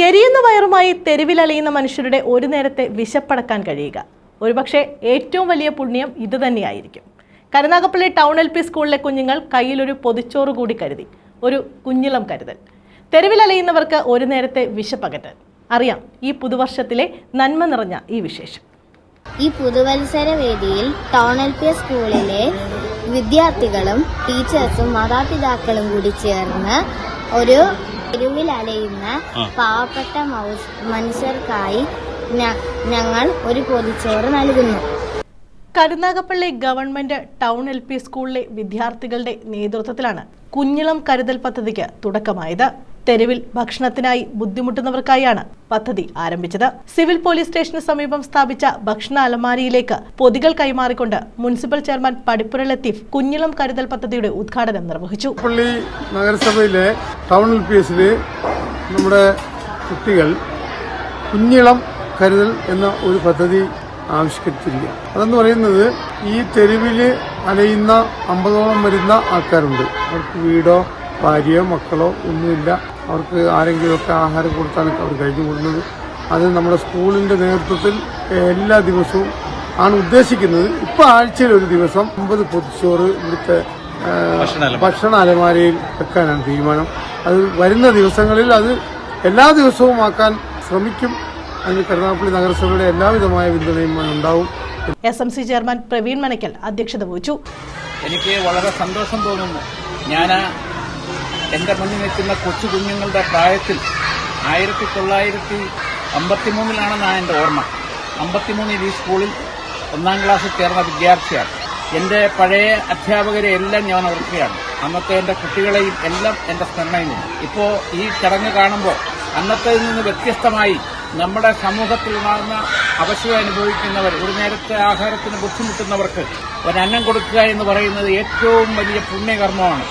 എരിയുന്ന വയറുമായി തെരുവിലലയുന്ന മനുഷ്യരുടെ ഒരു നേരത്തെ വിശപ്പടക്കാൻ കഴിയുക ഒരുപക്ഷെ ഏറ്റവും വലിയ പുണ്യം ഇതുതന്നെയായിരിക്കും. കരുനാഗപ്പള്ളി ടൗൺ LP സ്കൂളിലെ കുഞ്ഞുങ്ങൾ കയ്യിലൊരു പൊതിച്ചോറ് കൂടി കരുതി. ഒരു കുഞ്ഞിളം കരുതൽ. തെരുവിലലയുന്നവർക്ക് ഒരു നേരത്തെ വിശപ്പകറ്റാൻ. അറിയാം ഈ പുതുവർഷത്തിലെ നന്മ നിറഞ്ഞ ഈ വിശേഷം. ഈ പുതുവത്സര വേദിയിൽ ടൗൺ LP സ്കൂളിലെ വിദ്യാർത്ഥികളും ടീച്ചേഴ്സും മാതാപിതാക്കളും കൂടി ചേർന്ന് ഒരു തെരുവിൽ അലയുന്ന പാവപ്പെട്ട മനുഷ്യർക്കായി ഞങ്ങൾ ഒരു പൊതിച്ചോറ് നൽകുന്നു. കരുനാഗപ്പള്ളി ഗവൺമെന്റ് ടൗൺ LP സ്കൂളിലെ വിദ്യാർത്ഥികളുടെ നേതൃത്വത്തിലാണ് കുഞ്ഞിളം കരുതൽ പദ്ധതിക്ക് തുടക്കമായത്. തെരുവിൽ ഭക്ഷണത്തിനായി ബുദ്ധിമുട്ടുന്നവർക്കായാണ് പദ്ധതി ആരംഭിച്ചത്. സിവിൽ പോലീസ് സ്റ്റേഷന് സമീപം സ്ഥാപിച്ച ഭക്ഷണ അലമാരിയിലേക്ക് പൊതികൾ കൈമാറിക്കൊണ്ട് മുനിസിപ്പൽ ചെയർമാൻ പടിപ്പുര ലത്തീഫ് കുഞ്ഞിളം കരുതൽ പദ്ധതിയുടെ ഉദ്ഘാടനം നിർവഹിച്ചു. പള്ളി നഗരസഭയിലെ ടൗൺ LPSലെ നമ്മുടെ കുട്ടികൾ കുഞ്ഞിളം കരുതൽ എന്ന ഒരു പദ്ധതി ആവിഷ്കരിച്ചിരിക്കുക. അതെന്ന് പറയുന്നത് ഈ തെരുവിൽ അലയുന്ന 50ഓളം വരുന്ന ആൾക്കാരുണ്ട്. അവർക്ക് വീടോ ഭാര്യയോ മക്കളോ ഒന്നുമില്ല. അവർക്ക് ആരെങ്കിലുമൊക്കെ ആഹാരം കൊടുത്താണ് അവർ കഴിഞ്ഞു കൂടുന്നത്. അത് നമ്മുടെ സ്കൂളിന്റെ നേതൃത്വത്തിൽ എല്ലാ ദിവസവും ആണ് ഉദ്ദേശിക്കുന്നത്. ഇപ്പൊ ആഴ്ചയിൽ ഒരു ദിവസം 50 പൊതിച്ചോറ് ഇവിടുത്തെ ഭക്ഷണ അലമാരയിൽ വെക്കാനാണ് തീരുമാനം. അത് വരുന്ന ദിവസങ്ങളിൽ അത് എല്ലാ ദിവസവും ആക്കാൻ ശ്രമിക്കും. അതിന് കരുനാഗപ്പള്ളി നഗരസഭയുടെ എല്ലാവിധമായ പിന്തുണയും ഉണ്ടാവും. SMC ചെയർമാൻ പ്രവീൺ മനക്കൽ അധ്യക്ഷത വഹിച്ചു. എനിക്ക് വളരെ സന്തോഷം തോന്നുന്നു. ഞാൻ എന്റെ മുന്നിൽ നിൽക്കുന്ന കൊച്ചു കുഞ്ഞുങ്ങളുടെ പ്രായത്തിൽ 1953 എൻ്റെ ഓർമ്മ. 53 ഈ സ്കൂളിൽ 1ാം ക്ലാസ്സിൽ ചേർന്ന വിദ്യാർത്ഥിയാണ്. എന്റെ പഴയ അധ്യാപകരെ എല്ലാം ഞാൻ ഓർക്കുകയാണ്. അന്നത്തെ എന്റെ കുട്ടികളെയും എല്ലാം എന്റെ സ്മരണയിലുണ്ട്. ഇപ്പോൾ ഈ ചടങ്ങ് കാണുമ്പോൾ അന്നത്തിൽ നിന്ന് വ്യത്യസ്തമായി നമ്മുടെ സമൂഹത്തിലുണ്ടാകുന്ന അവശത അനുഭവിക്കുന്നവർ, ഒരു നേരത്തെ ആഹാരത്തിന് ബുദ്ധിമുട്ടുന്നവർക്ക് ഒരന്നം കൊടുക്കുക എന്ന് പറയുന്നത് ഏറ്റവും വലിയ പുണ്യകർമ്മമാണ്.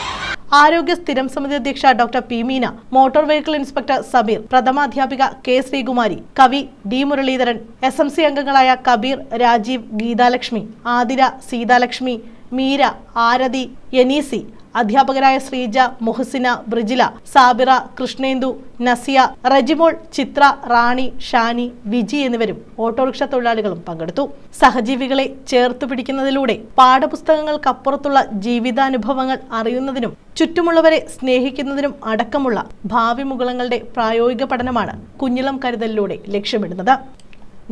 ആരോഗ്യ സ്ഥിരം സമിതി അധ്യക്ഷ doctor P Meena, motor vehicle inspector Sabeer, പ്രഥമാധ്യാപിക കെ ശ്രീകുമാരി, കവി ഡി മുരളീധരൻ, SMC അംഗങ്ങളായ കബീർ, രാജീവ്, ഗീതാലക്ഷ്മി, ആതിര, സീതാലക്ഷ്മി, മീര, ആരതി, യനീസി, അധ്യാപകരായ ശ്രീജ, മുഹസിന, ബ്രിജില, സാബിറ, കൃഷ്ണേന്ദു, നസിയ, റജിമോൾ, ചിത്ര, റാണി, ഷാനി, വിജി എന്നിവരും ഓട്ടോറിക്ഷ തൊഴിലാളികളും പങ്കെടുത്തു. സഹജീവികളെ ചേർത്തു പിടിക്കുന്നതിലൂടെ പാഠപുസ്തകങ്ങൾക്കപ്പുറത്തുള്ള ജീവിതാനുഭവങ്ങൾ അറിയുന്നതിനും ചുറ്റുമുള്ളവരെ സ്നേഹിക്കുന്നതിനും അടക്കമുള്ള ഭാവി മുകുളങ്ങളുടെ പ്രായോഗിക പഠനമാണ് കുഞ്ഞിളം കരുതലിലൂടെ ലക്ഷ്യമിടുന്നത്.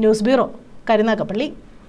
News bureau, Karunagappally.